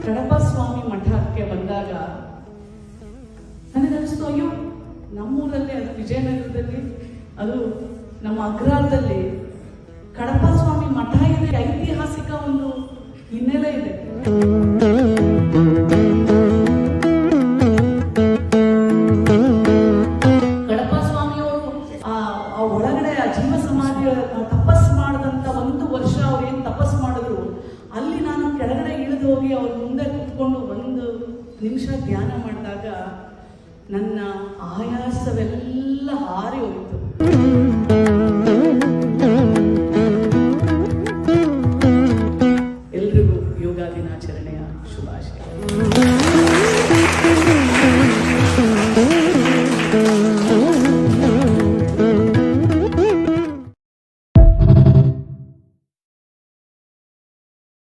ಕಡಪ ಸ್ವಾಮಿ ಮಠಕ್ಕೆ ಬಂದಾಗ ನನಗನ್ನಿಸ್ತು, ಅಯ್ಯೋ ನಮ್ಮೂರಲ್ಲಿ, ಅದು ವಿಜಯನಗರದಲ್ಲಿ, ಅದು ನಮ್ಮ ಅಗ್ರಹಾರದಲ್ಲಿ ಕಡಪ ಸ್ವಾಮಿ ಮಠ ಇದೆ. ಐತಿಹಾಸಿಕ ಒಂದು ಹಿನ್ನೆಲೆ ಇದೆ. ಕಡಪ ಸ್ವಾಮಿಯವರು ಆ ಒಳಗಡೆ ಜೀವ ಸಮಾಧಿಯ ತಪಸ್ ಮಾಡಿದಂತ ಒಂದು ವರ್ಷ ಅವ್ರು ಏನ್ ತಪಸ್ ಮಾಡಿದ್ರು, ಅಲ್ಲಿ ನಾನು ಕೆಳಗಡೆ ಇಳಿದು ಹೋಗಿ ಅವ್ರ ಮುಂದೆ ಕೂತ್ಕೊಂಡು ಒಂದು ನಿಮಿಷ ಧ್ಯಾನ ಮಾಡಿದಾಗ ನನ್ನ ಆಯಾಸವೆಲ್ಲ ಹಾರಿ ಹೋಯಿತು.